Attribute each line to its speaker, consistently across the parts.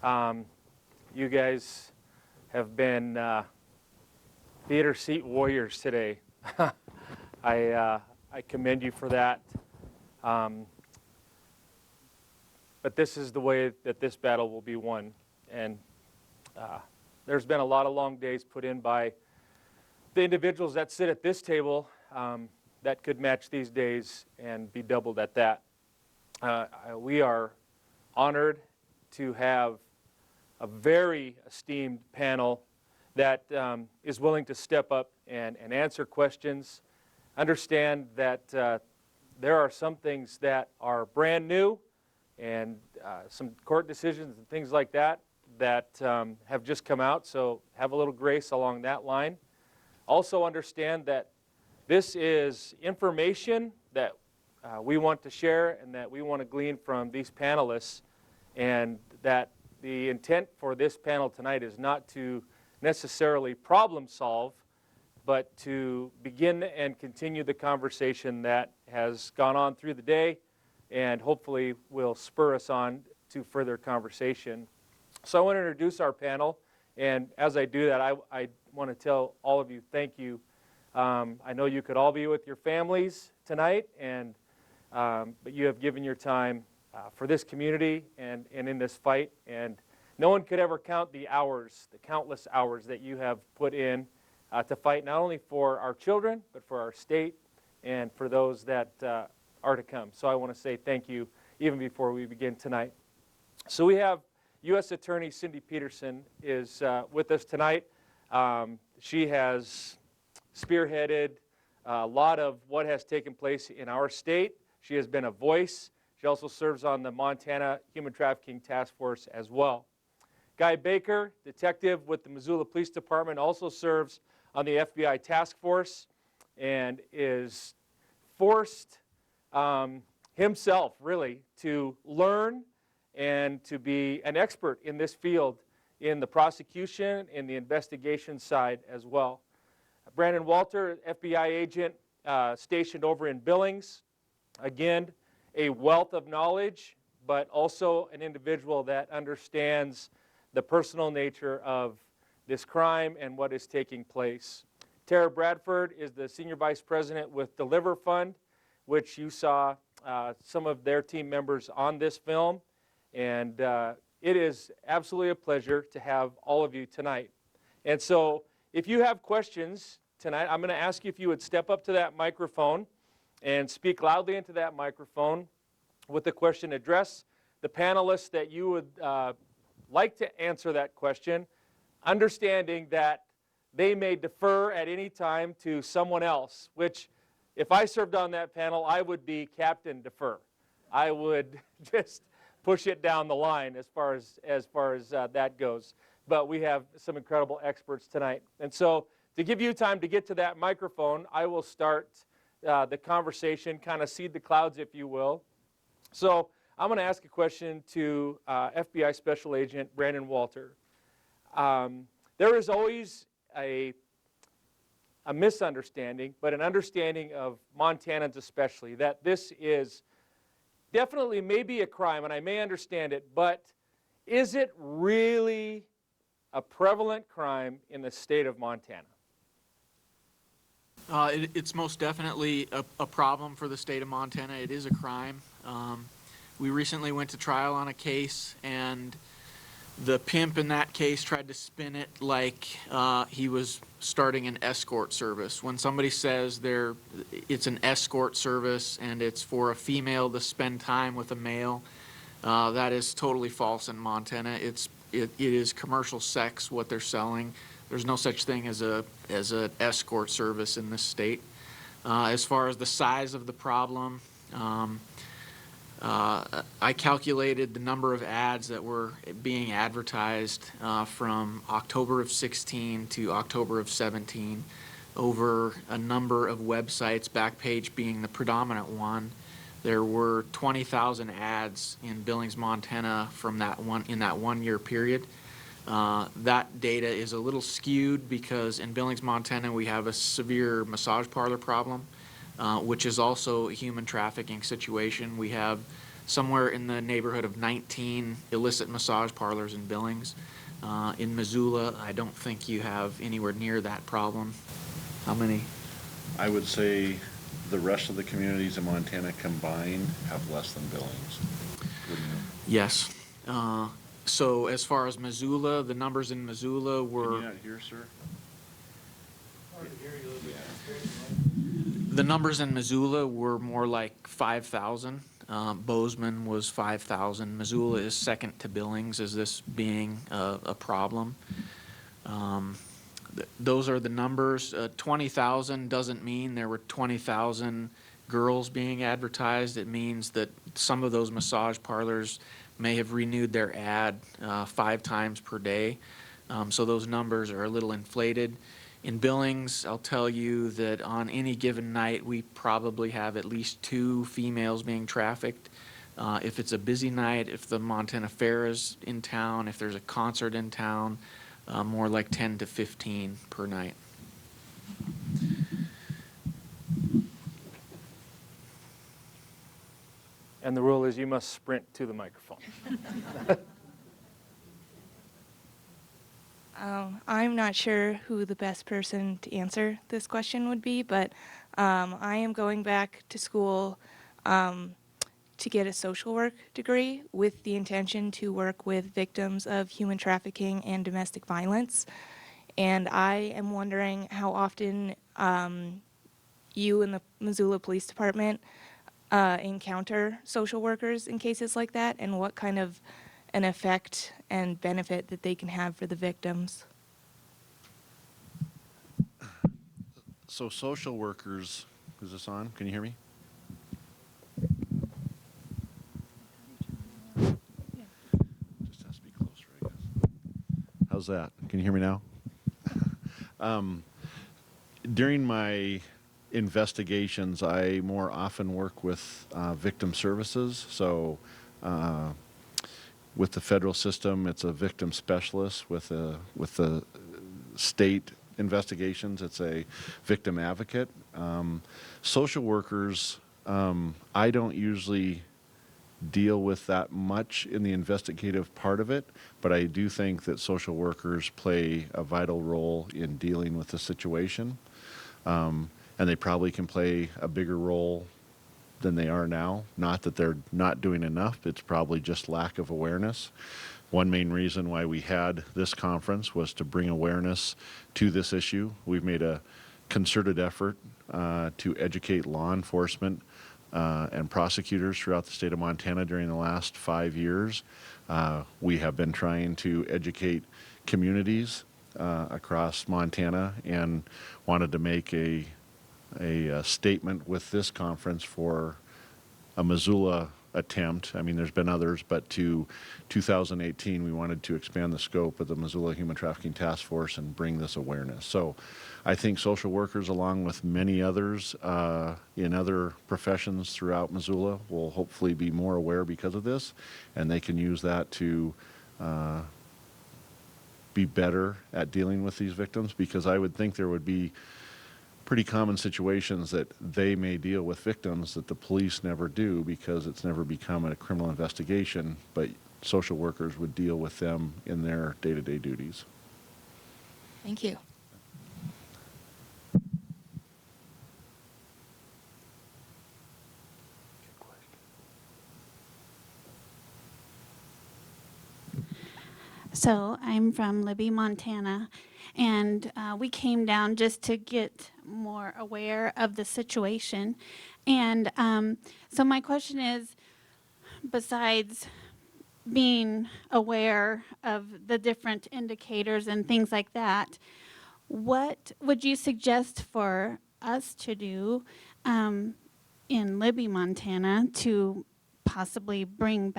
Speaker 1: You guys have been theater seat warriors today. I commend you for that. But this is the way that this battle will be won. And there's been a lot of long days put in by the individuals that sit at this table that could match these days and be doubled at that. We are honored to have a very esteemed panel that is willing to step up and answer questions. Understand that there are some things that are brand new and some court decisions and things like that that have just come out, so have a little grace along that line. Also understand that this is information that we want to share and that we want to glean from these panelists, and that the intent for this panel tonight is not to necessarily problem solve, but to begin and continue the conversation that has gone on through the day and hopefully will spur us on to further conversation. So I want to introduce our panel, and as I do that, I want to tell all of you thank you. I know you could all be with your families tonight, and but you have given your time for this community and in this fight, and no one could ever count the hours, the countless hours that you have put in to fight not only for our children, but for our state and for those that are to come. So I want to say thank you even before we begin tonight. So we have U.S. Attorney Cindy Peterson is with us tonight. She has spearheaded a lot of what has taken place in our state. She has been a voice. She also serves on the Montana Human Trafficking Task Force as well. Guy Baker, detective with the Missoula Police Department, also serves on the FBI Task Force and is forced himself, really, to learn and to be an expert in this field in the prosecution, in the investigation side as well. Brandon Walter, FBI agent stationed over in Billings. Again, a wealth of knowledge, but also an individual that understands the personal nature of this crime and what is taking place. Tara Bradford is the Senior Vice President with Deliver Fund, which you saw some of their team members on this film. And it is absolutely a pleasure to have all of you tonight. And so if you have questions tonight, I'm going to ask you if you would step up to that microphone and speak loudly into that microphone with the question. Address the panelists that you would like to answer that question, understanding that they may defer at any time to someone else, which if I served on that panel, I would be Captain Defer. I would just push it down the line as far as that goes. But we have some incredible experts tonight. And so to give you time to get to that microphone, I will start the conversation, kind of seed the clouds, if you will. So I'm going to ask a question to FBI Special Agent Brandon Walter. There is always a misunderstanding, but an understanding of Montanans especially, that this is definitely maybe a crime, and I may understand it, but is it really a prevalent crime in the state of Montana?
Speaker 2: It's most definitely a problem for the state of Montana. It is a crime. We recently went to trial on a case, and the pimp in that case tried to spin it like he was starting an escort service. When somebody says it's an escort service and it's for a female to spend time with a male, that is totally false in Montana. It is commercial sex what they're selling. There's no such thing as an escort service in this state. As far as the size of the problem, I calculated the number of ads that were being advertised from October of 16 to October of 17 over a number of websites, Backpage being the predominant one. There were 20,000 ads in Billings, Montana in that 1 year period. That data is a little skewed because in Billings, Montana, we have a severe massage parlor problem, which is also a human trafficking situation. We have somewhere in the neighborhood of 19 illicit massage parlors in Billings. In Missoula, I don't think you have anywhere near that problem. How many?
Speaker 3: I would say the rest of the communities in Montana combined have less than Billings. Wouldn't you?
Speaker 2: Yes. So as far as Missoula, the numbers in Missoula
Speaker 3: Can
Speaker 2: were...
Speaker 3: you not hear, sir?
Speaker 2: The numbers in Missoula were more like 5,000. Bozeman was 5,000. Missoula is second to Billings as this being a problem. Those are the numbers. 20,000 doesn't mean there were 20,000 girls being advertised. It means that some of those massage parlors may have renewed their ad 5 times per day. So those numbers are a little inflated. In Billings, I'll tell you that on any given night, we probably have at least 2 females being trafficked. If it's a busy night, if the Montana Fair is in town, if there's a concert in town, more like 10 to 15 per night.
Speaker 1: And the rule is you must sprint to the microphone.
Speaker 4: I'm not sure who the best person to answer this question would be, but I am going back to school to get a social work degree with the intention to work with victims of human trafficking and domestic violence. And I am wondering how often you and the Missoula Police Department encounter social workers in cases like that, and what kind of an effect and benefit that they can have for the victims.
Speaker 3: So social workers, is this on? Can you hear me? Just has to be closer, I guess. How's that? Can you hear me now? During my investigations, I more often work with victim services. So with the federal system, it's a victim specialist. With the state investigations, it's a victim advocate. Social workers, I don't usually deal with that much in the investigative part of it, but I do think that social workers play a vital role in dealing with the situation. And they probably can play a bigger role than they are now. Not that they're not doing enough, it's probably just lack of awareness. One main reason why we had this conference was to bring awareness to this issue. We've made a concerted effort to educate law enforcement and prosecutors throughout the state of Montana during the last 5 years. We have been trying to educate communities across Montana and wanted to make a statement with this conference for a Missoula attempt. I mean, there's been others, but to 2018, we wanted to expand the scope of the Missoula Human Trafficking Task Force and bring this awareness. So I think social workers, along with many others in other professions throughout Missoula, will hopefully be more aware because of this, and they can use that to be better at dealing with these victims, because I would think there would be pretty common situations that they may deal with victims that the police never do because it's never become a criminal investigation, but social workers would deal with them in their day-to-day duties.
Speaker 4: Thank you.
Speaker 5: So I'm from Libby, Montana, and we came down just to get more aware of the situation. And so my question is, besides being aware of the different indicators and things like that, what would you suggest for us to do in Libby, Montana, to possibly bring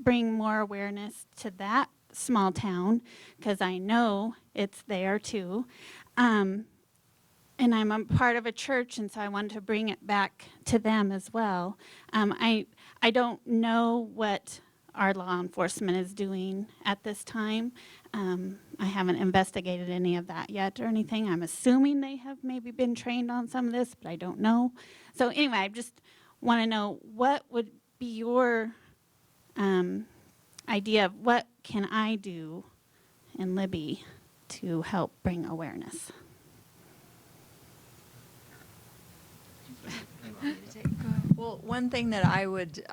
Speaker 5: more awareness to that small town, because I know it's there too. And I'm a part of a church, and so I wanted to bring it back to them as well. I don't know what our law enforcement is doing at this time. I haven't investigated any of that yet or anything. I'm assuming they have maybe been trained on some of this, but I don't know. So anyway, I just want to know, what would be your idea of what can I do in Libby to help bring awareness.
Speaker 6: Well, one thing that I would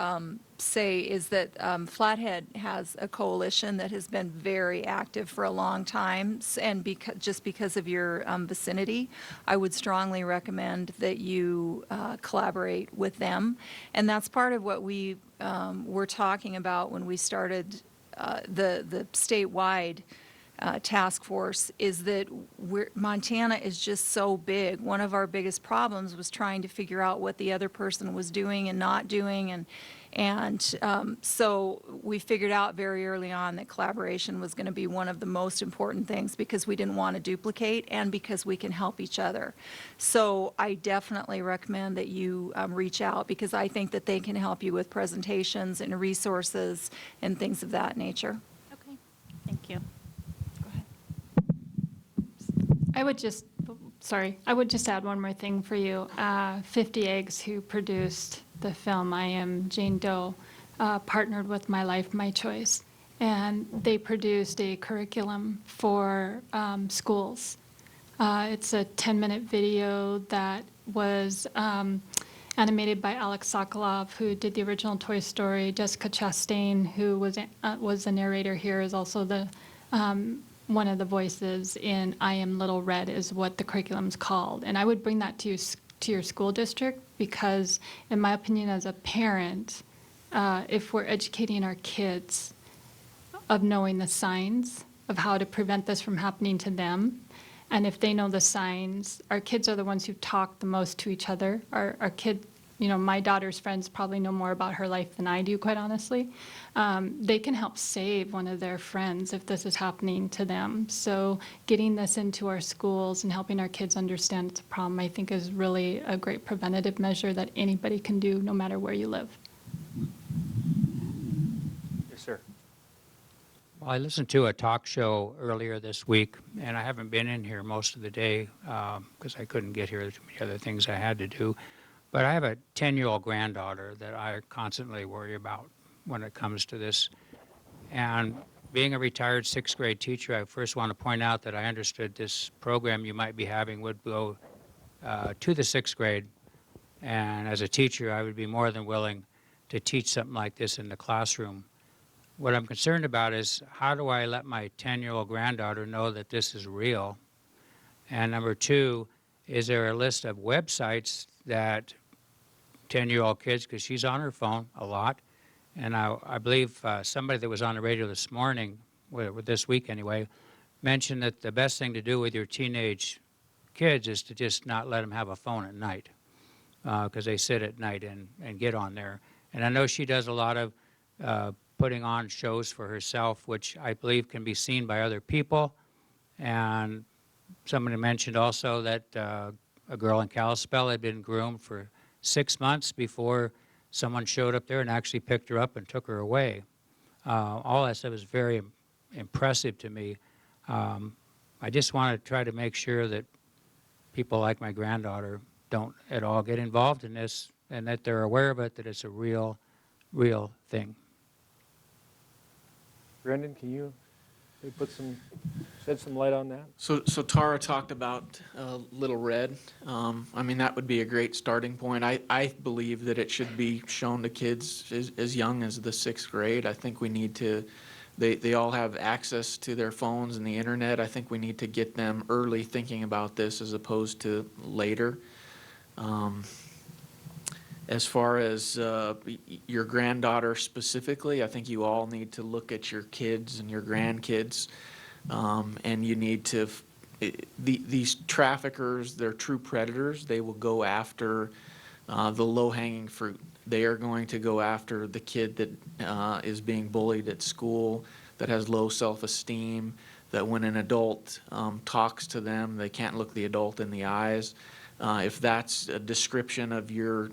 Speaker 6: say is that Flathead has a coalition that has been very active for a long time, and just because of your vicinity, I would strongly recommend that you collaborate with them. And that's part of what we were talking about when we started the statewide task force, is that Montana is just so big. One of our biggest problems was trying to figure out what the other person was doing and not doing, and so we figured out very early on that collaboration was going to be one of the most important things, because we didn't want to duplicate and because we can help each other. So I definitely recommend that you reach out, because I think that they can help you with presentations and resources and things of that nature.
Speaker 5: Okay, thank you.
Speaker 7: I would just add one more thing for you. 50 Eggs, who produced the film I Am Jane Doe, partnered with My Life, My Choice, and they produced a curriculum for schools. It's a 10-minute video that was animated by Alex Sokolov, who did the original Toy Story. Jessica Chastain, who was the narrator here, is also the one of the voices in I Am Little Red, is what the curriculum's called. And I would bring that to your school district, because in my opinion as a parent, if we're educating our kids of knowing the signs of how to prevent this from happening to them, and if they know the signs, our kids are the ones who talk the most to each other. Our kid, my daughter's friends probably know more about her life than I do, quite honestly. They can help save one of their friends if this is happening to them. So getting this into our schools and helping our kids understand it's a problem, I think, is really a great preventative measure that anybody can do, no matter where you live.
Speaker 1: Yes, sir.
Speaker 8: Well, I listened to a talk show earlier this week, and I haven't been in here most of the day because I couldn't get here. There's too many other things I had to do. But I have a 10-year-old granddaughter that I constantly worry about when it comes to this. And being a retired sixth grade teacher, I first want to point out that I understood this program you might be having would go to the sixth grade. And as a teacher, I would be more than willing to teach something like this in the classroom. What I'm concerned about is, how do I let my 10-year-old granddaughter know that this is real? And number two, is there a list of websites that 10-year-old kids, because she's on her phone a lot, and I believe somebody that was on the radio this morning, this week anyway, mentioned that the best thing to do with your teenage kids is to just not let them have a phone at night, because they sit at night and get on there. And I know she does a lot of putting on shows for herself, which I believe can be seen by other people. And somebody mentioned also that a girl in Kalispell had been groomed for 6 months before someone showed up there and actually picked her up and took her away. All that stuff is very impressive to me. I just want to try to make sure that people like my granddaughter don't at all get involved in this, and that they're aware of it, that it's a real thing.
Speaker 1: Brendan, can you shed some light on that?
Speaker 2: So Tara talked about Little Red. I mean, that would be a great starting point. I believe that it should be shown to kids as young as the sixth grade. I think we need to, they all have access to their phones and the internet. I think we need to get them early thinking about this as opposed to later. As far as your granddaughter specifically, I think you all need to look at your kids and your grandkids, and you need to, these traffickers, they're true predators. They will go after the low-hanging fruit. They are going to go after the kid that is being bullied at school, that has low self-esteem, that when an adult talks to them, they can't look the adult in the eyes. If that's a description of your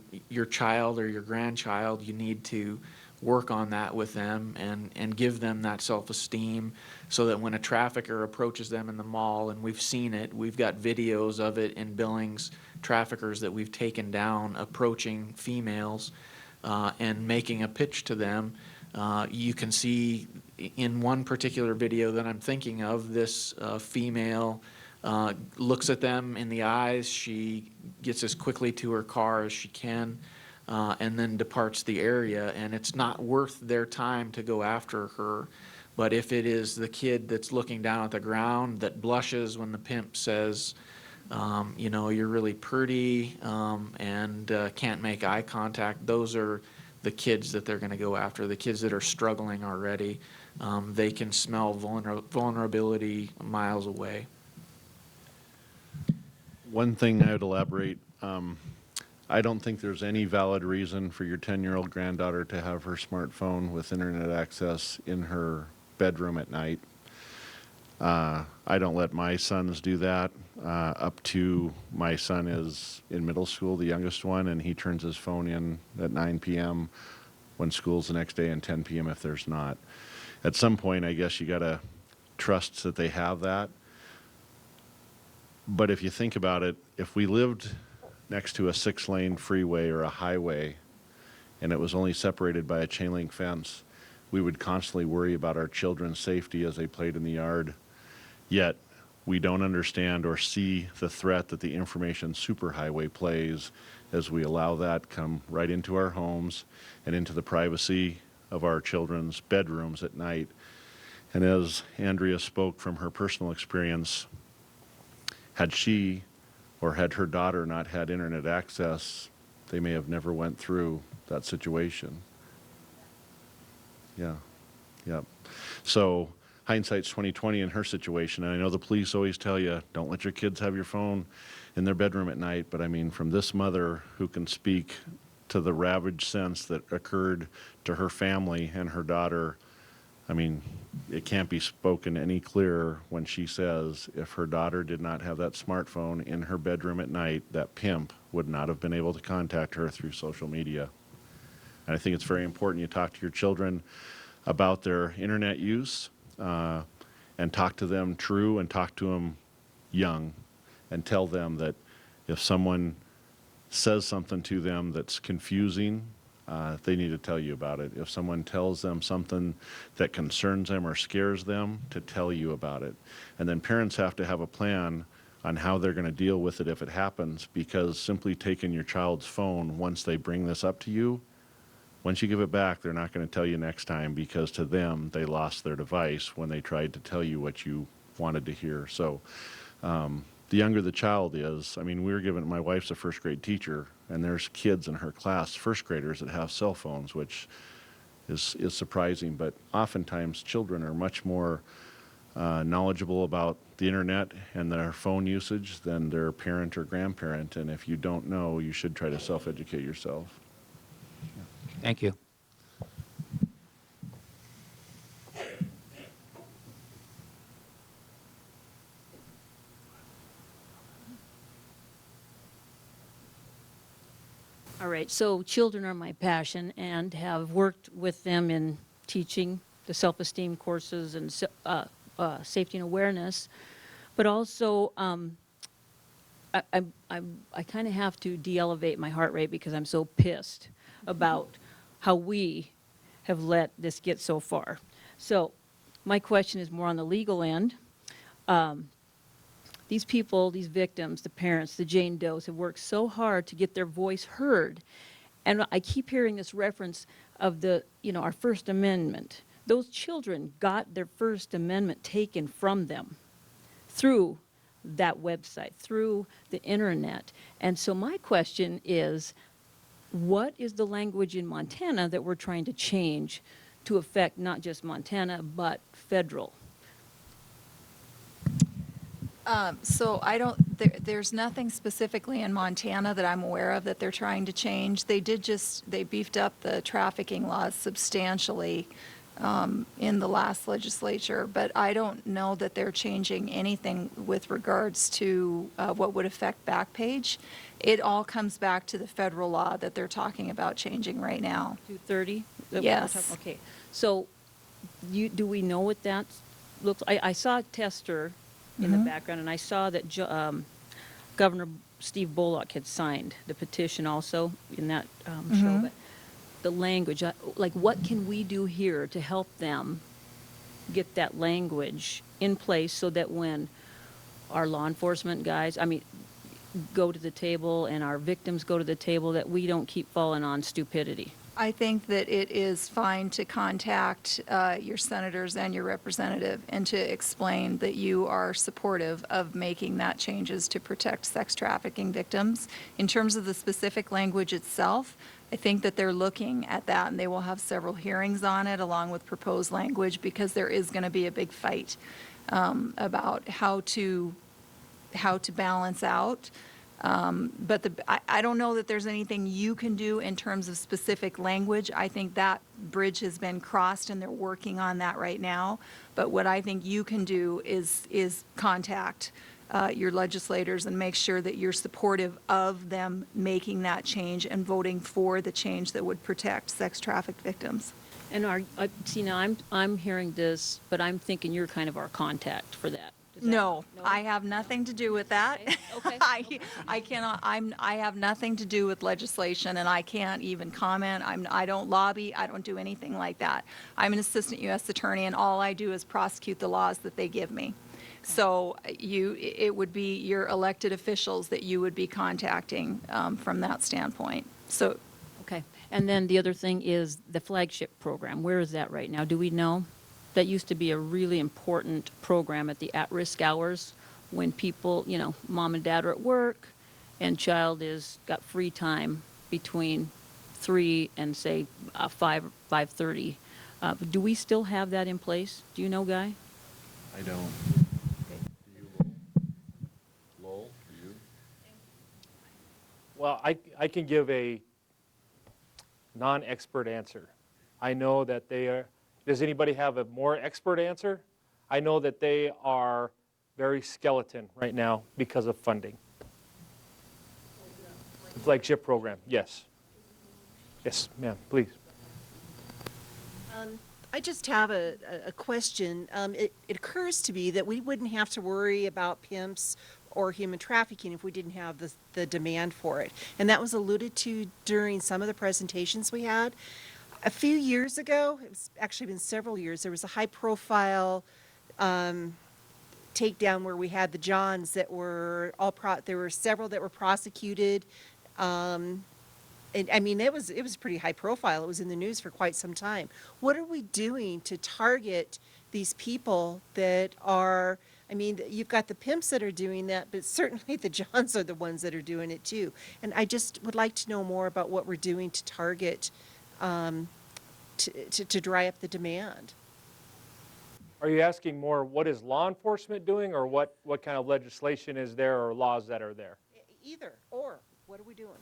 Speaker 2: child or your grandchild, you need to work on that with them and give them that self-esteem, so that when a trafficker approaches them in the mall, and we've seen it, we've got videos of it in Billings, traffickers that we've taken down approaching females and making a pitch to them, You can see in one particular video that I'm thinking of, this female looks at them in the eyes. She gets as quickly to her car as she can, and then departs the area. And it's not worth their time to go after her. But if it is the kid that's looking down at the ground that blushes when the pimp says, you know, you're really pretty, and can't make eye contact, those are the kids that they're going to go after, the kids that are struggling already. They can smell vulnerability miles away.
Speaker 3: One thing I would elaborate, I don't think there's any valid reason for your 10-year-old granddaughter to have her smartphone with internet access in her bedroom at night. I don't let my sons do that up to my son is in middle school, the youngest one, and he turns his phone in at 9 p.m. when school's the next day and 10 p.m. if there's not. At some point, I guess you got to trust that they have that. But if you think about it, if we lived next to a 6-lane freeway or a highway and it was only separated by a chain link fence, we would constantly worry about our children's safety as they played in the yard. Yet we don't understand or see the threat that the information superhighway plays as we allow that come right into our homes and into the privacy of our children's bedrooms at night. And as Andrea spoke from her personal experience, had she or had her daughter not had internet access, they may have never went through that situation. Yeah, yeah. So hindsight's 20/20 in her situation. And I know the police always tell you, don't let your kids have your phone in their bedroom at night. But I mean, from this mother who can speak to the ravaged sense that occurred to her family and her daughter, I mean, it can't be spoken any clearer when she says if her daughter did not have that smartphone in her bedroom at night, that pimp would not have been able to contact her through social media. And I think it's very important you talk to your children about their internet use and talk to them true and talk to them young and tell them that if someone says something to them that's confusing, they need to tell you about it. If someone tells them something that concerns them or scares them, to tell you about it. And then parents have to have a plan on how they're going to deal with it if it happens, because simply taking your child's phone once they bring this up to you, once you give it back, they're not going to tell you next time, because to them, they lost their device when they tried to tell you what you wanted to hear. So the younger the child is, I mean, my wife's a first grade teacher, and there's kids in her class, first graders, that have cell phones, which is surprising. But oftentimes, children are much more knowledgeable about the internet and their phone usage than their parent or grandparent. And if you don't know, you should try to self-educate yourself.
Speaker 8: Thank you.
Speaker 9: All right, so children are my passion and have worked with them in teaching the self-esteem courses and safety and awareness, but also I kind of have to de-elevate my heart rate because I'm so pissed about how we have let this get so far. So my question is more on the legal end. These people, these victims, the parents, the Jane Does, have worked so hard to get their voice heard. And I keep hearing this reference of our First Amendment. Those children got their First Amendment taken from them through that website, through the internet. And so my question is, what is the language in Montana that we're trying to change to affect not just Montana, but federal?
Speaker 6: So there's nothing specifically in Montana that I'm aware of that they're trying to change. They beefed up the trafficking laws substantially in the last legislature, but I don't know that they're changing anything with regards to what would affect Backpage. It all comes back to the federal law that they're talking about changing right now.
Speaker 9: 230?
Speaker 6: Yes.
Speaker 9: Okay. So do we know what that looks like? I saw Tester in the background, and I saw that Governor Steve Bullock had signed the petition also in that show. But the language, like what can we do here to help them get that language in place so that when our law enforcement guys, go to the table and our victims go to the table, that we don't keep falling on stupidity?
Speaker 6: I think that it is fine to contact your senators and your representative and to explain that you are supportive of making that changes to protect sex trafficking victims. In terms of the specific language itself, I think that they're looking at that, and they will have several hearings on it along with proposed language, because there is going to be a big fight about how to balance out. But I don't know that there's anything you can do in terms of specific language. I think that bridge has been crossed and they're working on that right now. But what I think you can do is contact your legislators and make sure that you're supportive of them making that change and voting for the change that would protect sex trafficked victims.
Speaker 9: And see, now I'm hearing this, but I'm thinking you're kind of our contact for that. Is that-
Speaker 6: No, I have nothing to do with that.
Speaker 9: Okay.
Speaker 6: I cannot, I have nothing to do with legislation, and I can't even comment. I don't lobby, I don't do anything like that. I'm an assistant U.S. attorney, and all I do is prosecute the laws that they give me. So it would be your elected officials that you would be contacting from that standpoint. So
Speaker 9: Okay. And then the other thing is the flagship program. Where is that right now? Do we know? That used to be a really important program at the at-risk hours when people, mom and dad are at work and child got free time between 3 and say 5:30. Do we still have that in place? Do you know, Guy?
Speaker 3: I don't. Do you, Lowell? Do you?
Speaker 1: Well, I can give a non-expert answer. I know that they are. Does anybody have a more expert answer? I know that they are very skeleton right now because of funding. The flagship program, yes. Yes, ma'am, please.
Speaker 10: I just have a question. It occurs to me that we wouldn't have to worry about pimps or human trafficking if we didn't have the demand for it. And that was alluded to during some of the presentations we had. A few years ago, it's actually been several years, there was a high-profile takedown where we had the Johns that were there were several that were prosecuted. And it was pretty high profile. It was in the news for quite some time. What are we doing to target these people that are, you've got the pimps that are doing that, but certainly the Johns are the ones that are doing it too. And I just would like to know more about what we're doing to target to dry up the demand.
Speaker 1: Are you asking more what is law enforcement doing, or what kind of legislation is there or laws that are there?
Speaker 10: Either, or what are we doing?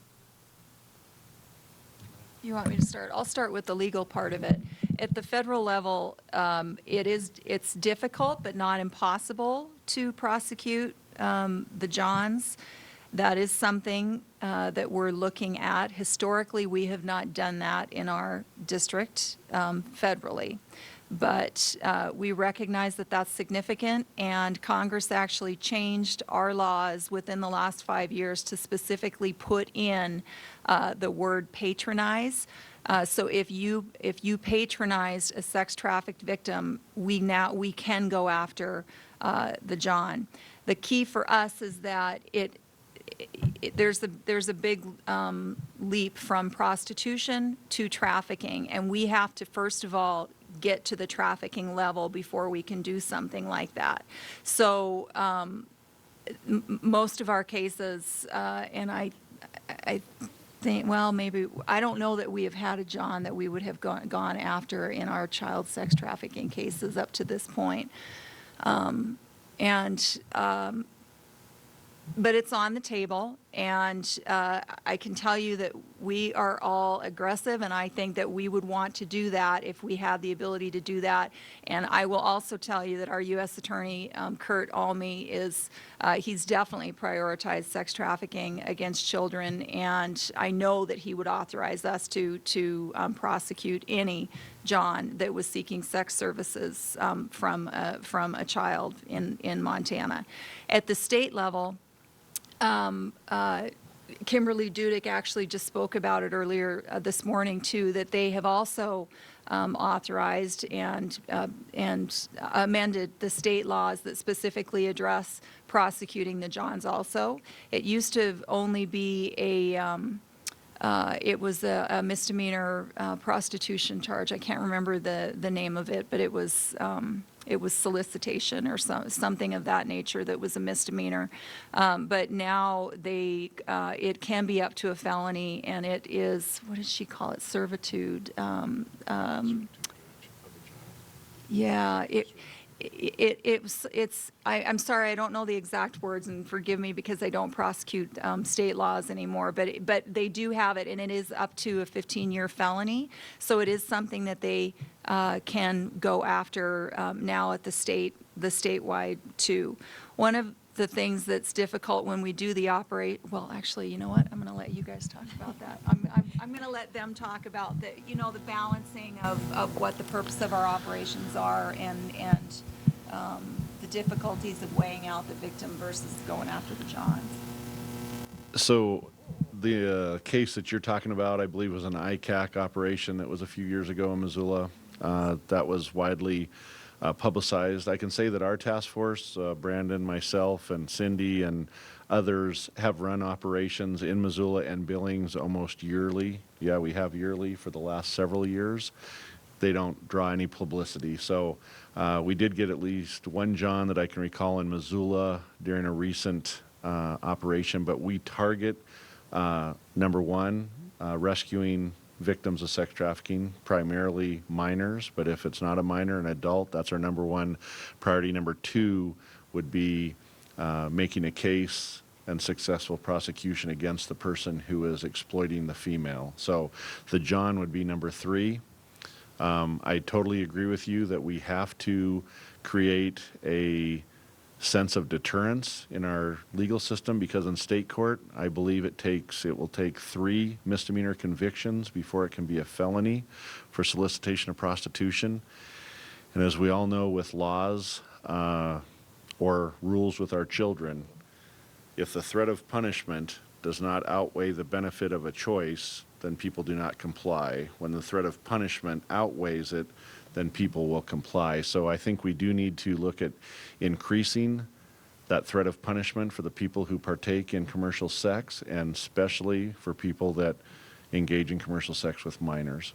Speaker 6: you want me to start? I'll start with the legal part of it. At the federal level, it's difficult but not impossible to prosecute the Johns. That is something that we're looking at. Historically, we have not done that in our district federally. But we recognize that that's significant, and Congress actually changed our laws within the last 5 years to specifically put in the word patronize. So if you patronized a sex trafficked victim, we can go after the John. The key for us is that there's a big leap from prostitution to trafficking, and we have to first of all get to the trafficking level before we can do something like that. So most of our cases, and I think, well, maybe, I don't know that we have had a John that we would have gone after in our child sex trafficking cases up to this point. But it's on the table, and I can tell you that we are all aggressive, and I think that we would want to do that if we had the ability to do that. And I will also tell you that our U.S. Attorney, Kurt Almy, he's definitely prioritized sex trafficking against children, and I know that he would authorize us to prosecute any John that was seeking sex services from a child in Montana. At the state level, Kimberly Dudick actually just spoke about it earlier this morning too, that they have also authorized and amended the state laws that specifically address prosecuting the Johns also. It used to only be it was a misdemeanor prostitution charge. I can't remember the name of it, but it was solicitation or something of that nature that was a misdemeanor. But now it can be up to a felony, and it is, what did she call it? Servitude. Yeah, I'm sorry, I don't know the exact words, and forgive me because I don't prosecute state laws anymore, but they do have it, and it is up to a 15-year felony. So it is something that they can go after now at the statewide too. One of the things that's difficult when we do the well, actually, you know what? I'm going to let you guys talk about that. I'm going to let them talk about the balancing of what the purpose of our operations are and the difficulties of weighing out the victim versus going after the Johns.
Speaker 3: So the case that you're talking about, I believe, was an ICAC operation that was a few years ago in Missoula. That was widely publicized. I can say that our task force, Brandon, myself, and Cindy, and others have run operations in Missoula and Billings almost yearly. Yeah, we have yearly for the last several years. They don't draw any publicity. So we did get at least one John that I can recall in Missoula during a recent operation, but we target, number one, rescuing victims of sex trafficking, primarily minors, but if it's not a minor, an adult, that's our number one priority. Number two would be making a case and successful prosecution against the person who is exploiting the female. So the John would be number three. I totally agree with you that we have to create a sense of deterrence in our legal system, because in state court, I believe it will take 3 misdemeanor convictions before it can be a felony for solicitation of prostitution. And as we all know, with laws or rules with our children, if the threat of punishment does not outweigh the benefit of a choice, then people do not comply. When the threat of punishment outweighs it, then people will comply. So I think we do need to look at increasing that threat of punishment for the people who partake in commercial sex, and especially for people that engage in commercial sex with minors.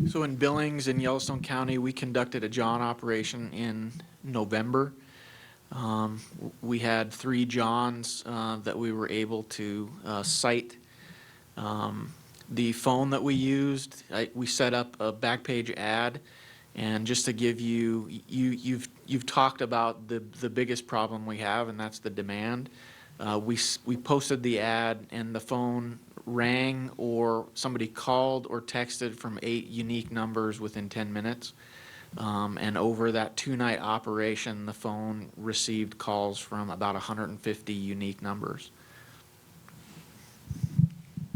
Speaker 2: So in Billings in Yellowstone County, we conducted a John operation in November. We had 3 Johns that we were able to cite. The phone that we used, we set up a back page ad, and just to give you've talked about the biggest problem we have, and that's the demand. We posted the ad, and the phone rang, or somebody called or texted from 8 unique numbers within 10 minutes. And over that 2-night operation, the phone received calls from about 150 unique numbers.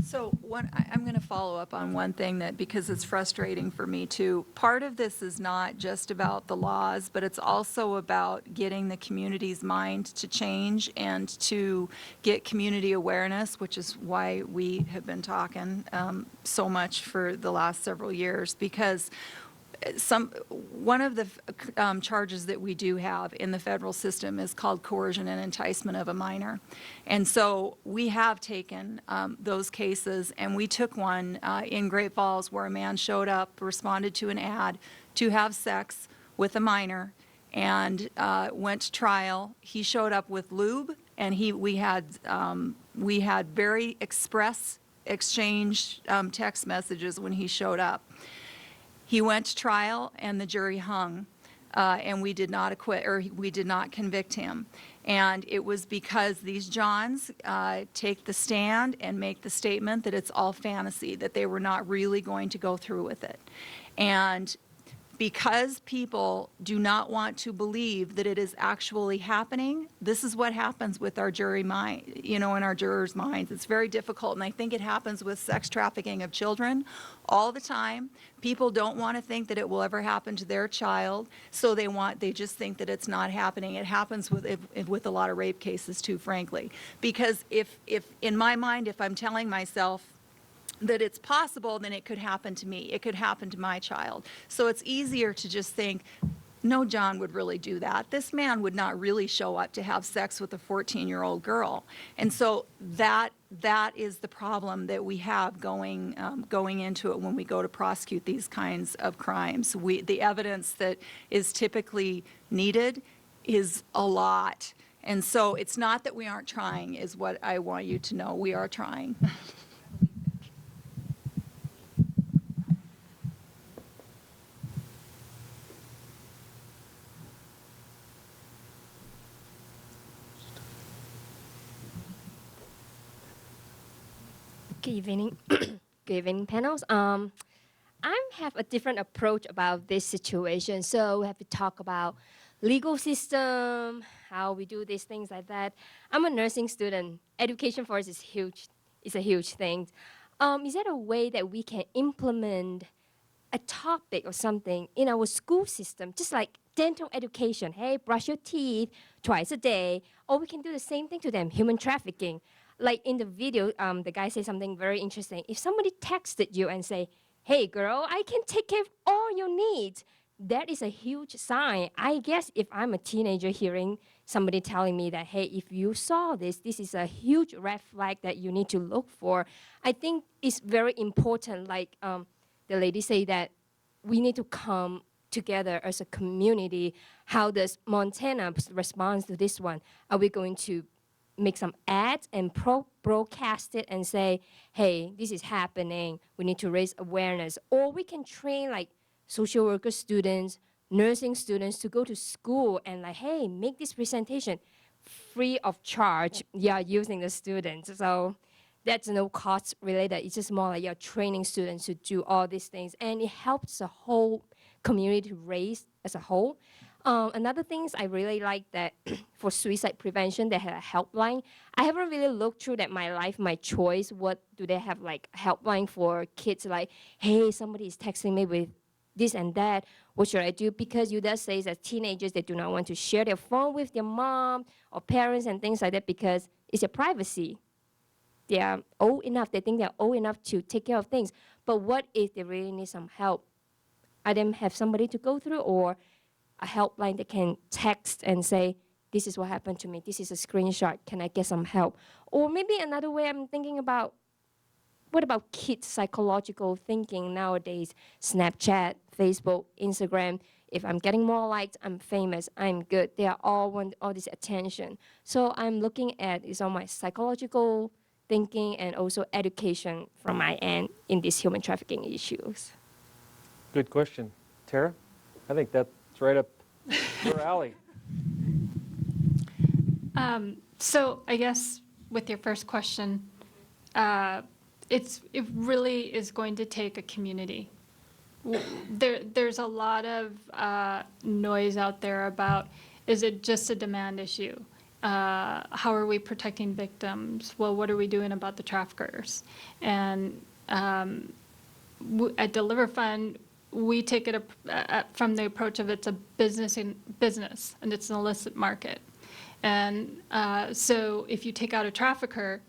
Speaker 6: So I'm going to follow up on one thing because it's frustrating for me too. Part of this is not just about the laws, but it's also about getting the community's mind to change and to get community awareness, which is why we have been talking so much for the last several years, because one of the charges that we do have in the federal system is called coercion and enticement of a minor. And so we have taken those cases, and we took one in Great Falls where a man showed up, responded to an ad to have sex with a minor, and went to trial. He showed up with lube, and we had very express exchange text messages when he showed up. He went to trial, and the jury hung, and we did not acquit, or we did not convict him. And it was because these Johns take the stand and make the statement that it's all fantasy, that they were not really going to go through with it. And because people do not want to believe that it is actually happening, this is what happens with our jury mind, in our jurors' minds. It's very difficult, and I think it happens with sex trafficking of children all the time. People don't want to think that it will ever happen to their child, so they just think that it's not happening. It happens with a lot of rape cases too, frankly. Because if in my mind, if I'm telling myself that it's possible, then it could happen to me. It could happen to my child. So it's easier to just think, no, John would really do that. This man would not really show up to have sex with a 14-year-old girl. And so that is the problem that we have going into it when we go to prosecute these kinds of crimes. The evidence that is typically needed is a lot. And so it's not that we aren't trying, is what I want you to know. We are trying.
Speaker 11: Good evening. Good evening, panels. I have a different approach about this situation. So we have to talk about legal system, how we do these things like that. I'm a nursing student. Education for us is huge. It's a huge thing. Is there a way that we can implement a topic or something in our school system, just like dental education? Hey, brush your teeth twice a day. Or we can do the same thing to them, human trafficking. Like in the video, the guy said something very interesting. If somebody texted you and say, hey girl, I can take care of all your needs, that is a huge sign. I guess if I'm a teenager hearing somebody telling me that, hey, if you saw this, this is a huge red flag that you need to look for. I think it's very important, like the lady say, that we need to come together as a community. How does Montana respond to this one? Are we going to make some ads and broadcast it and say, hey, this is happening, we need to raise awareness? Or we can train like social worker students, nursing students to go to school and like, hey, make this presentation free of charge. Yeah, using the students. So that's no cost related. It's just more like you're training students to do all these things. And it helps the whole community to raise as a whole. Another thing is I really like that for suicide prevention, they have a helpline. I haven't really looked through that My Life, My Choice. What do they have, like a helpline for kids like, hey, somebody is texting me with this and that. What should I do? Because you does say that teenagers, they do not want to share their phone with their mom or parents and things like that because it's their privacy. They are old enough, they think they're old enough to take care of things. But what if they really need some help? I then have somebody to go through, or a helpline that can text and say, this is what happened to me, this is a screenshot, can I get some help? Or maybe another way I'm thinking about, what about kids' psychological thinking nowadays? Snapchat, Facebook, Instagram. If I'm getting more likes, I'm famous, I'm good. They are all want all this attention. So I'm looking at is on my psychological thinking and also education from my end in these human trafficking issues.
Speaker 1: Good question. Tara? I think that's right up your alley.
Speaker 7: So I guess with your first question, it really is going to take a community. There's a lot of noise out there about, is it just a demand issue? How are we protecting victims? Well, what are we doing about the traffickers? And at Deliver Fund, we take it from the approach of it's a business and it's an illicit market. And so if you take out a trafficker,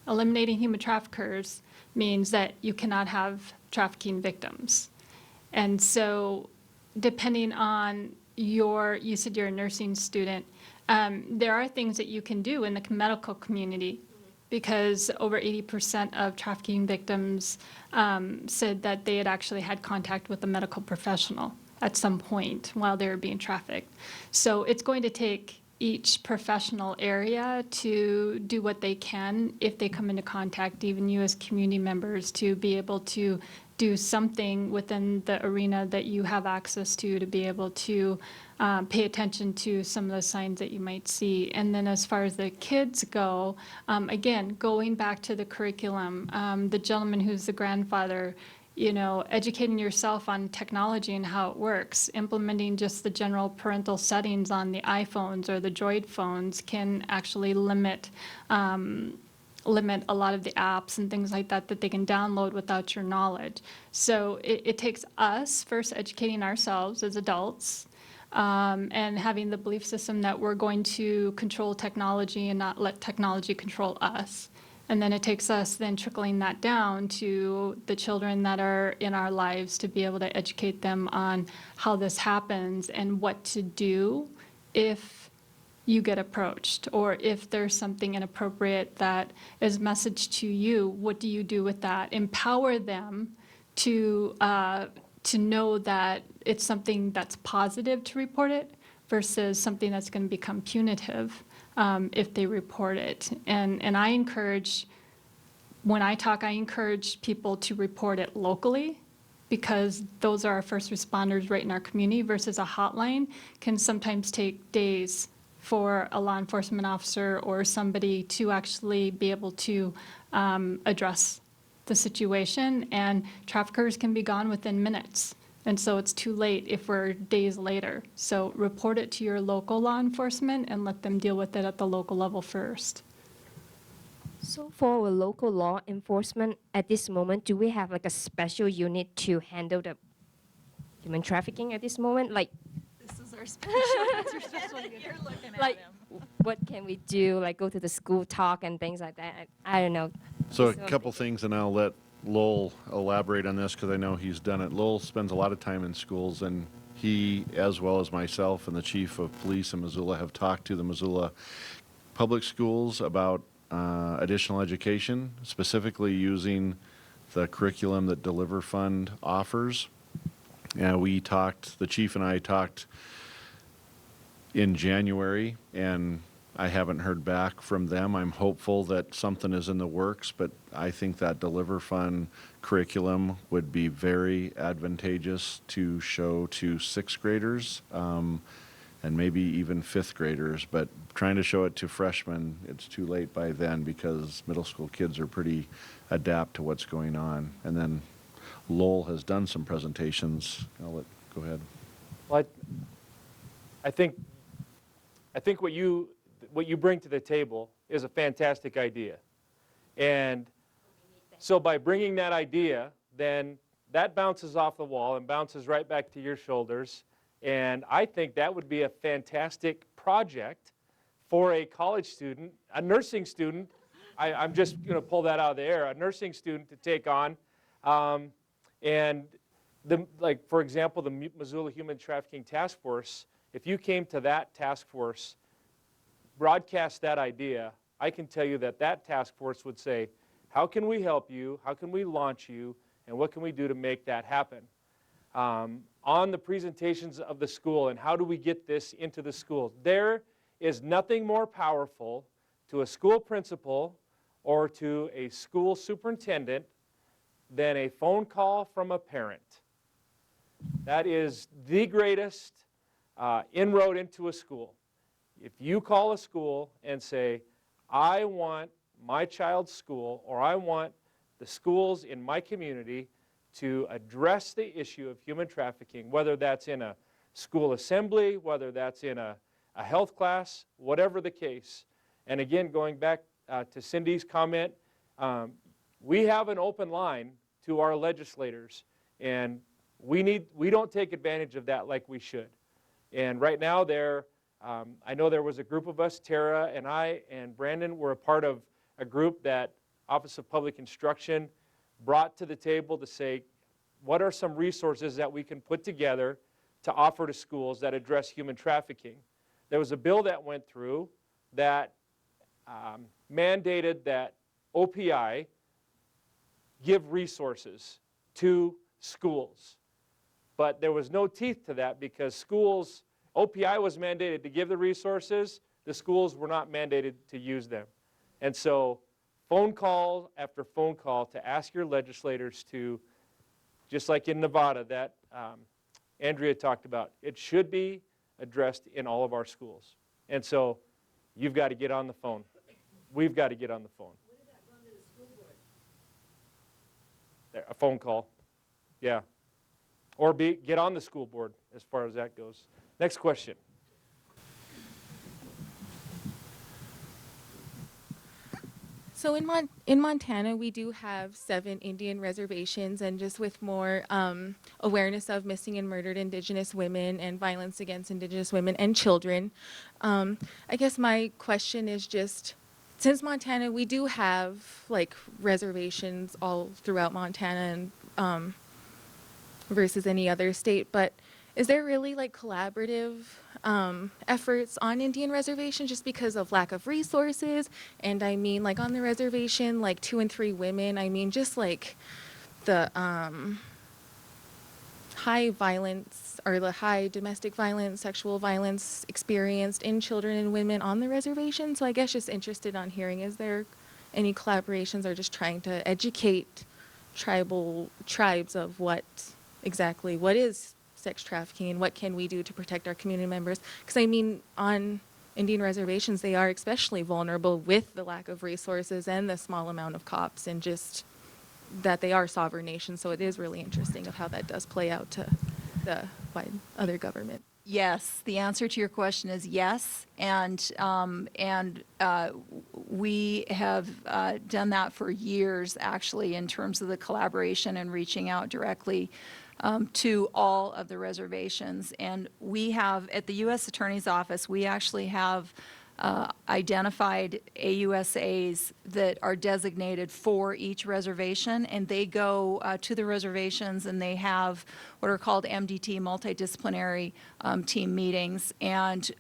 Speaker 7: eliminating human traffickers means that you cannot have trafficking victims. And so depending on you said you're a nursing student, there are things that you can do in the medical community, because over 80% of trafficking victims said that they had actually had contact with a medical professional at some point while they were being trafficked. So it's going to take each professional area to do what they can if they come into contact, even you as community members, to be able to do something within the arena that you have access to be able to pay attention to some of the signs that you might see. And then as far as the kids go, again, going back to the curriculum, the gentleman who's the grandfather, educating yourself on technology and how it works, implementing just the general parental settings on the iPhones or the Droid phones can actually limit a lot of the apps and things like that that they can download without your knowledge. So it takes us first educating ourselves as adults, and having the belief system that we're going to control technology and not let technology control us. And then it takes us then trickling that down to the children that are in our lives to be able to educate them on how this happens and what to do if you get approached, or if there's something inappropriate that is messaged to you, what do you do with that? Empower them to know that it's something that's positive to report it versus something that's going to become punitive if they report it. And I encourage, when I talk, I encourage people to report it locally, because those are our first responders right in our community, versus a hotline can sometimes take days for a law enforcement officer or somebody to actually be able to address the situation, and traffickers can be gone within minutes. And so it's too late if we're days later. So report it to your local law enforcement and let them deal with it at the local level first.
Speaker 11: So for our local law enforcement at this moment, do we have like a special unit to handle the human trafficking at this moment? Like,
Speaker 6: This is our special, You're looking
Speaker 11: like, what can we do? Like go to the school talk and things like that. I don't know.
Speaker 3: So a
Speaker 11: Just some
Speaker 3: couple
Speaker 11: things.
Speaker 3: things, and I'll let Lowell elaborate on this because I know he's done it. Lowell spends a lot of time in schools, and he, as well as myself and the chief of police in Missoula, have talked to the Missoula public schools about additional education, specifically using the curriculum that Deliver Fund offers. We talked, the chief and I talked in January, and I haven't heard back from them. I'm hopeful that something is in the works, but I think that Deliver Fund curriculum would be very advantageous to show to sixth graders, and maybe even fifth graders, but trying to show it to freshmen, it's too late by then because middle school kids are pretty adept to what's going on. And then Lowell has done some presentations. Go ahead.
Speaker 1: Well, I think what you bring to the table is a fantastic idea. And so by bringing that idea, then that bounces off the wall and bounces right back to your shoulders. And I think that would be a fantastic project for a college student, a nursing student. I'm just going to pull that out of the air, a nursing student to take on. And like, for example, the Missoula Human Trafficking Task Force, if you came to that task force, broadcast that idea, I can tell you that that task force would say, how can we help you? How can we launch you? And what can we do to make that happen? On the presentations of the school and how do we get this into the schools. There is nothing more powerful to a school principal or to a school superintendent than a phone call from a parent. That is the greatest inroad into a school. If you call a school and say, I want my child's school, or I want the schools in my community to address the issue of human trafficking, whether that's in a school assembly, whether that's in a health class, whatever the case. And again, going back to Cindy's comment, we have an open line to our legislators, and we don't take advantage of that like we should. And right now, I know there was a group of us, Tara and I and Brandon were a part of a group that Office of Public Instruction brought to the table to say, what are some resources that we can put together to offer to schools that address human trafficking? There was a bill that went through that mandated that OPI give resources to schools. But there was no teeth to that because schools, OPI was mandated to give the resources, the schools were not mandated to use them. And so phone call after phone call to ask your legislators to, just like in Nevada that Andrea talked about, it should be addressed in all of our schools. And so you've got to get on the phone. We've got to get on the phone. A phone call. Yeah. Or get on the school board as far as that goes. Next question.
Speaker 12: So in Montana, we do have 7 Indian reservations, and just with more awareness of missing and murdered Indigenous women and violence against Indigenous women and children, I guess my question is just, since Montana, we do have like reservations all throughout Montana and versus any other state, but is there really like collaborative efforts on Indian reservations just because of lack of resources? And I mean, like on the reservation, like 2 and 3 women, I mean, just like the high violence or the high domestic violence, sexual violence experienced in children and women on the reservation. So I guess just interested on hearing, is there any collaborations or just trying to educate tribes of what is sex trafficking and what can we do to protect our community members? Because I mean, on Indian reservations, they are especially vulnerable with the lack of resources and the small amount of cops, and just that they are sovereign nations. So it is really interesting of how that does play out to the other government.
Speaker 6: Yes, the answer to your question is yes, and we have done that for years, actually, in terms of the collaboration and reaching out directly to all of the reservations. And we have, at the U.S. Attorney's Office, we actually have identified AUSAs that are designated for each reservation, and they go to the reservations and they have what are called MDT, multidisciplinary team meetings. And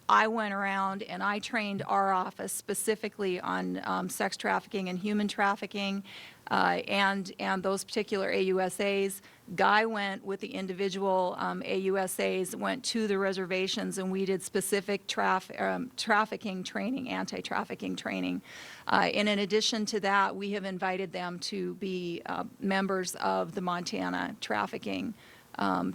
Speaker 6: I went around and I trained our office specifically on sex trafficking and human trafficking and those particular AUSAs. Guy went with the individual AUSAs, went to the reservations, and we did specific trafficking training, anti-trafficking training. And in addition to that, we have invited them to be members of the Montana Trafficking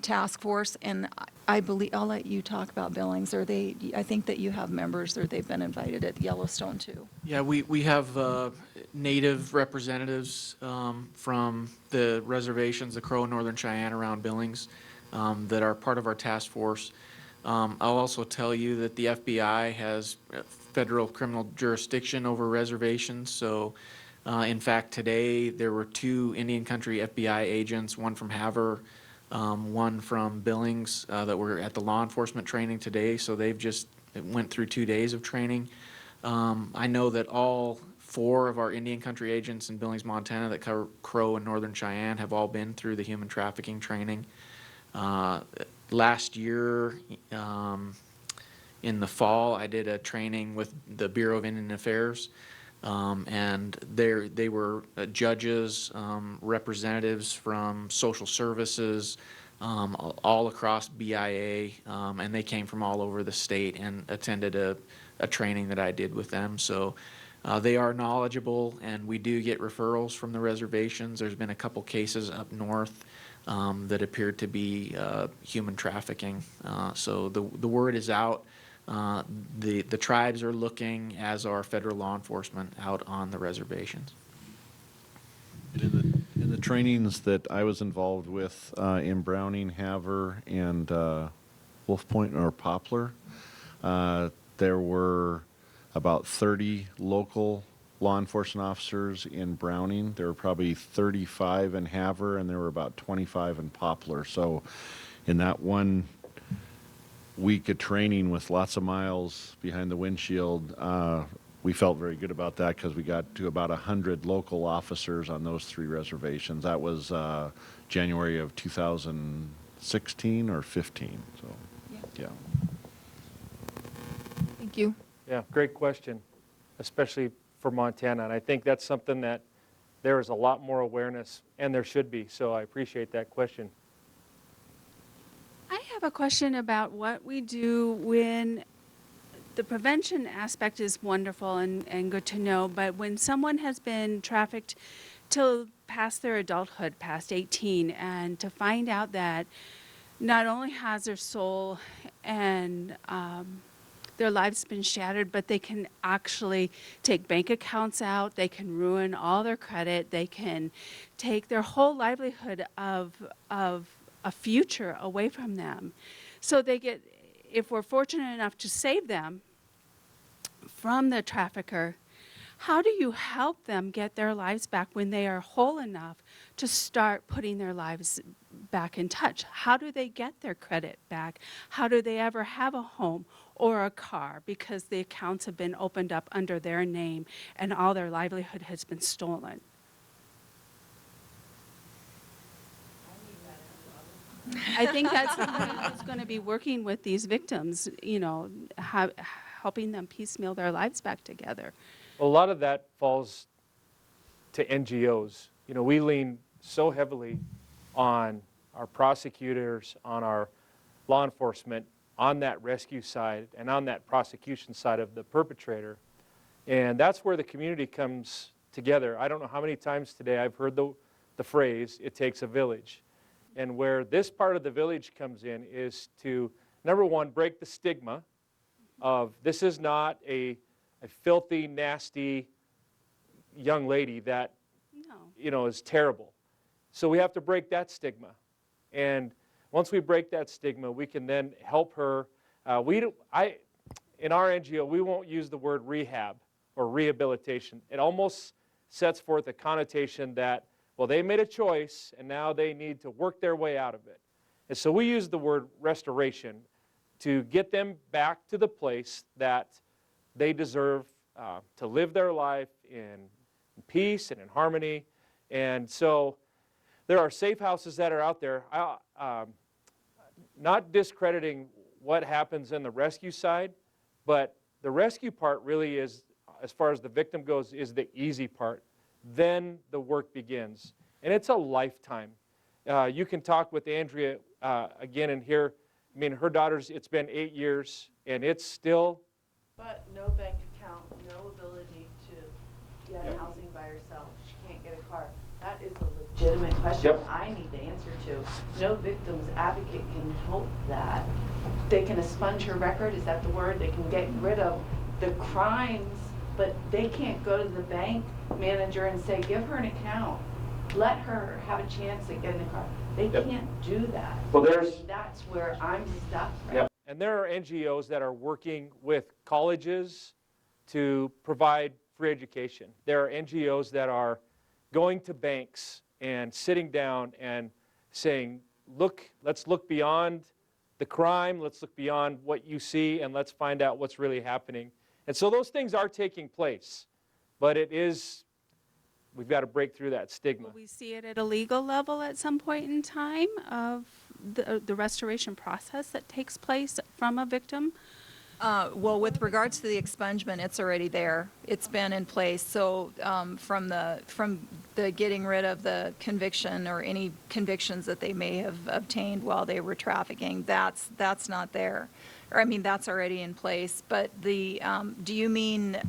Speaker 6: Task Force. And I believe, I'll let you talk about Billings. I think that you have members, or they've been invited at Yellowstone too.
Speaker 2: Yeah, we have Native representatives from the reservations, the Crow and Northern Cheyenne around Billings, that are part of our task force. I'll also tell you that the FBI has federal criminal jurisdiction over reservations. So, in fact, today there were 2 Indian Country FBI agents, one from Havre, one from Billings, that were at the law enforcement training today. So they've just went through 2 days of training. I know that all 4 of our Indian Country agents in Billings, Montana, that cover Crow and Northern Cheyenne, have all been through the human trafficking training. Last year, in the fall, I did a training with the Bureau of Indian Affairs, and they were judges, representatives from social services, all across BIA, and they came from all over the state and attended a training that I did with them. So they are knowledgeable, and we do get referrals from the reservations. There's been a couple cases up north that appeared to be human trafficking. So the word is out. The tribes are looking, as are federal law enforcement, out on the reservations.
Speaker 3: In the trainings that I was involved with in Browning, Havre, and Wolf Point or Poplar, there were about 30 local law enforcement officers in Browning. There were probably 35 in Havre, and there were about 25 in Poplar. So in that one week of training with lots of miles behind the windshield, we felt very good about that because we got to about 100 local officers on those 3 reservations. That was January of 2016 or 15. So, yeah.
Speaker 6: Thank you.
Speaker 1: Yeah, great question, especially for Montana. And I think that's something that there is a lot more awareness, and there should be. So I appreciate that question.
Speaker 13: I have a question about what we do when the prevention aspect is wonderful and good to know, but when someone has been trafficked till past their adulthood, past 18, and to find out that not only has their soul and their lives been shattered, but they can actually take bank accounts out, they can ruin all their credit, they can take their whole livelihood of a future away from them. So they get, if we're fortunate enough to save them from the trafficker, how do you help them get their lives back when they are whole enough to start putting their lives back in touch? How do they get their credit back? How do they ever have a home or a car because the accounts have been opened up under their name and all their livelihood has been stolen? I think that's somebody who's going to be working with these victims, you know, helping them piecemeal their lives back together.
Speaker 1: A lot of that falls to NGOs. You know, we lean so heavily on our prosecutors, on our law enforcement, on that rescue side, and on that prosecution side of the perpetrator. And that's where the community comes together. I don't know how many times today I've heard the phrase, "it takes a village." And where this part of the village comes in is to, number one, break the stigma of this is not a filthy, nasty young lady that, you know, is terrible. So we have to break that stigma. And once we break that stigma, we can then help her. In our NGO, we won't use the word rehab or rehabilitation. It almost sets forth a connotation that, well, they made a choice, and now they need to work their way out of it. And so we use the word restoration to get them back to the place that they deserve to live their life in peace and in harmony. And so there are safe houses that are out there. Not discrediting what happens in the rescue side, but the rescue part really is, as far as the victim goes, is the easy part. Then the work begins. And it's a lifetime. You can talk with Andrea again and hear, I mean, her daughter's, it's been 8 years, and it's still.
Speaker 14: But no bank account, no ability to get housing by herself. She can't get a car. That is a legitimate question I need the answer to. No victim's advocate can help that. They can expunge her record, is that the word? They can get rid of the crimes, but they can't go to the bank manager and say, give her an account. Let her have a chance at getting a car. They can't do that.
Speaker 1: Well,
Speaker 14: that's where I'm stuck.
Speaker 1: And there are NGOs that are working with colleges to provide free education. There are NGOs that are going to banks and sitting down and saying, look, let's look beyond the crime, let's look beyond what you see, and let's find out what's really happening. And so those things are taking place, but we've got to break through that stigma.
Speaker 13: Will we see it at a legal level at some point in time of the restoration process that takes place from a victim?
Speaker 6: Well, with regards to the expungement, it's already there. It's been in place. So from the getting rid of the conviction or any convictions that they may have obtained while they were trafficking, that's not there. Or I mean, that's already in place. But the do you mean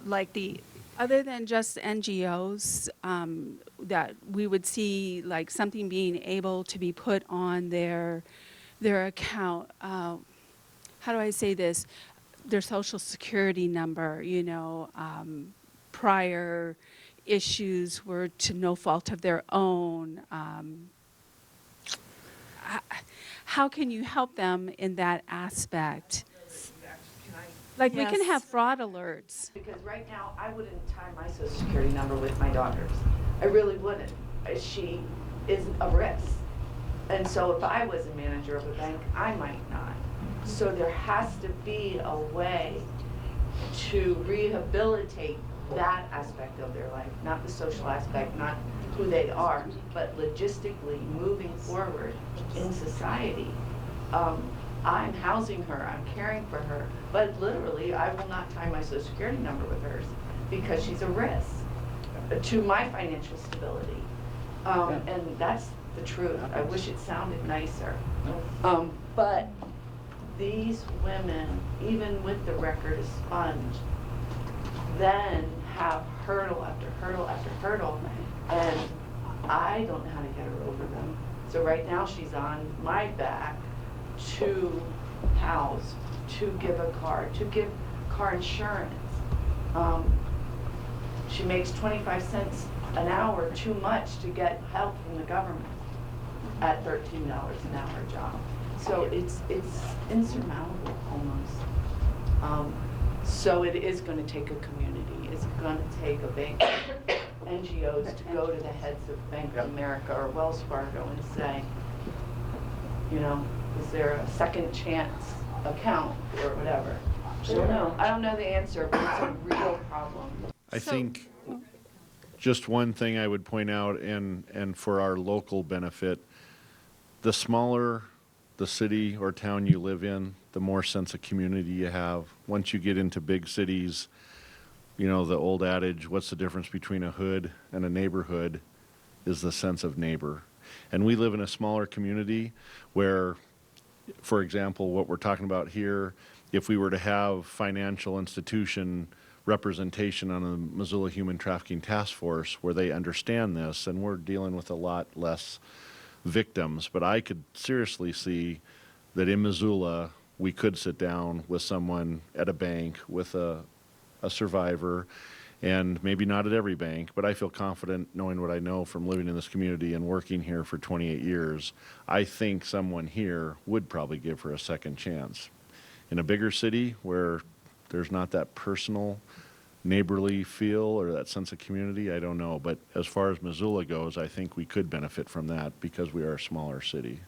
Speaker 6: like the
Speaker 13: Other than just NGOs, that we would see like something being able to be put on their account. How do I say this? Their social security number, you know, prior issues were to no fault of their own. How can you help them in that aspect? Like we can have fraud alerts.
Speaker 14: Because right now, I wouldn't tie my social security number with my daughter's. I really wouldn't. She is a risk. And so if I was a manager of a bank, I might not. So there has to be a way to rehabilitate that aspect of their life, not the social aspect, not who they are, but logistically moving forward in society. I'm housing her, I'm caring for her, but literally I will not tie my social security number with hers because she's a risk to my financial stability. And that's the truth. I wish it sounded nicer. But these women, even with the record expunged, then have hurdle after hurdle after hurdle, and I don't know how to get her over them. So right now she's on my back to house to give a car, to give car insurance. She makes 25 cents an hour, too much to get help from the government at $13 an hour job. So it's insurmountable almost. So it is going to take a community. It's going to take a bank, NGOs to go to the heads of Bank of America or Wells Fargo and say, you know, is there a second chance account or whatever? I don't know. I don't know the answer, but it's a real problem.
Speaker 3: I think just one thing I would point out, and for our local benefit, the smaller the city or town you live in, the more sense of community you have. Once you get into big cities, you know, the old adage, what's the difference between a hood and a neighborhood, is the sense of neighbor. And we live in a smaller community where, for example, what we're talking about here, if we were to have financial institution representation on the Missoula Human Trafficking Task Force where they understand this, and we're dealing with a lot less victims, but I could seriously see that in Missoula we could sit down with someone at a bank with a survivor, and maybe not at every bank, but I feel confident knowing what I know from living in this community and working here for 28 years. I think someone here would probably give her a second chance. In a bigger city where there's not that personal neighborly feel or that sense of community, I don't know. But as far as Missoula goes, I think we could benefit from that because we are a smaller city.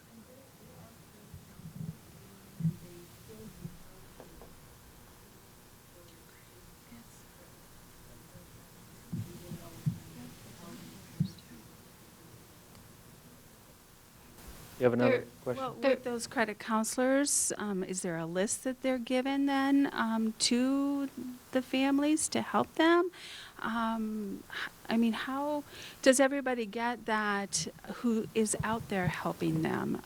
Speaker 1: You have another question?
Speaker 13: Well, with those credit counselors, is there a list that they're given then to the families to help them? I mean, how does everybody get that who is out there helping them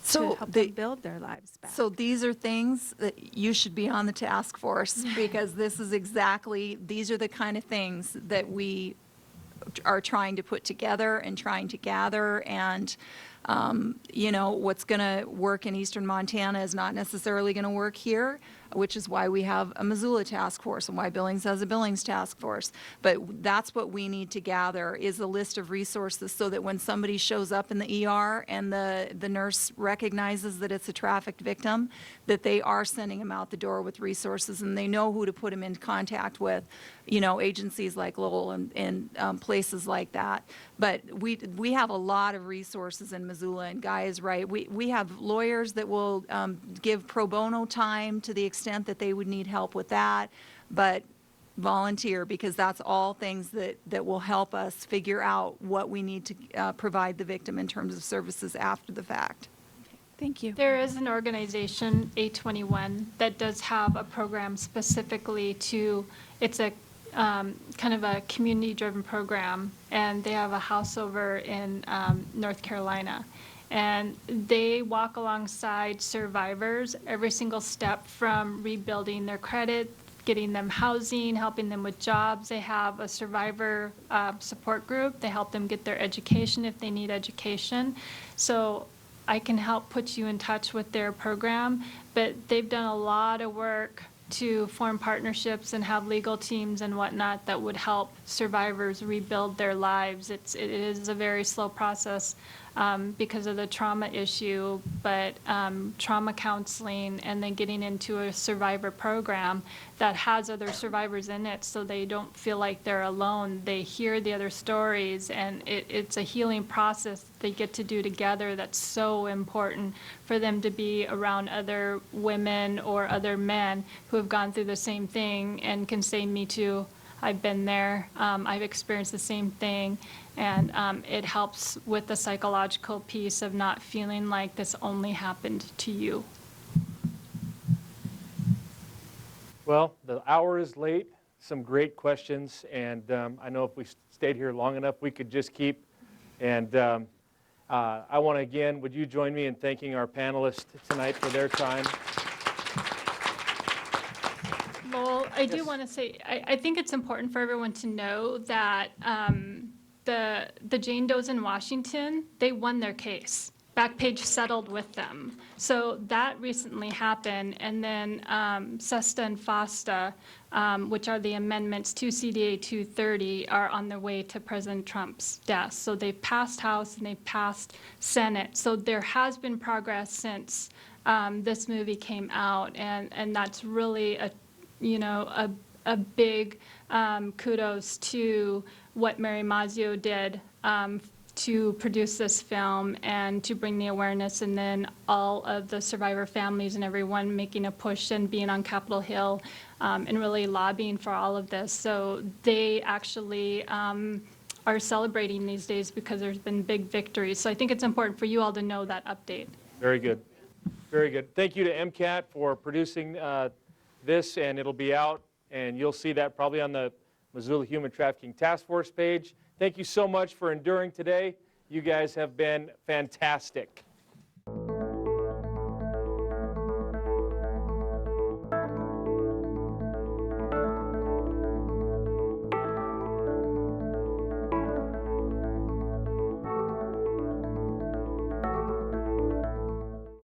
Speaker 13: to help them build their lives back?
Speaker 6: So these are things that you should be on the task force because these are the kind of things that we are trying to put together and trying to gather. And you know, what's going to work in eastern Montana is not necessarily going to work here, which is why we have a Missoula task force and why Billings has a Billings task force. But that's what we need to gather is a list of resources so that when somebody shows up in the ER and the nurse recognizes that it's a trafficked victim, that they are sending them out the door with resources and they know who to put them in contact with, you know, agencies like Lowell and places like that. But we have a lot of resources in Missoula, and Guy is right. We have lawyers that will give pro bono time to the extent that they would need help with that, but volunteer, because that's all things that will help us figure out what we need to provide the victim in terms of services after the fact.
Speaker 13: Thank you.
Speaker 7: There is an organization, A21, that does have a program specifically it's a kind of a community-driven program, and they have a house over in North Carolina. And they walk alongside survivors every single step from rebuilding their credit, getting them housing, helping them with jobs. They have a survivor support group. They help them get their education if they need education. So I can help put you in touch with their program, but they've done a lot of work to form partnerships and have legal teams and whatnot that would help survivors rebuild their lives. It is a very slow process because of the trauma issue, but trauma counseling and then getting into a survivor program that has other survivors in it so they don't feel like they're alone. They hear the other stories, and it's a healing process they get to do together that's so important for them to be around other women or other men who have gone through the same thing and can say, me too, I've been there, I've experienced the same thing. And it helps with the psychological piece of not feeling like this only happened to you.
Speaker 1: Well, the hour is late. Some great questions, and I know if we stayed here long enough, we could just keep. And I want to again, would you join me in thanking our panelists tonight for their time?
Speaker 7: Lowell, I do want to say, I think it's important for everyone to know that the Jane Does in Washington, they won their case. Backpage settled with them. So that recently happened, and then SESTA and FOSTA, which are the amendments to CDA 230, are on their way to President Trump's desk. So they passed House and they passed Senate. So there has been progress since this movie came out, and that's really a big kudos to what Mary Mazzio did to produce this film and to bring the awareness, and then all of the survivor families and everyone making a push and being on Capitol Hill and really lobbying for all of this. So they actually are celebrating these days because there's been big victories. So I think it's important for you all to know that update.
Speaker 1: Very good. Very good. Thank you to MCAT for producing this, and it'll be out, and you'll see that probably on the Missoula Human Trafficking Task Force page. Thank you so much for enduring today. You guys have been fantastic.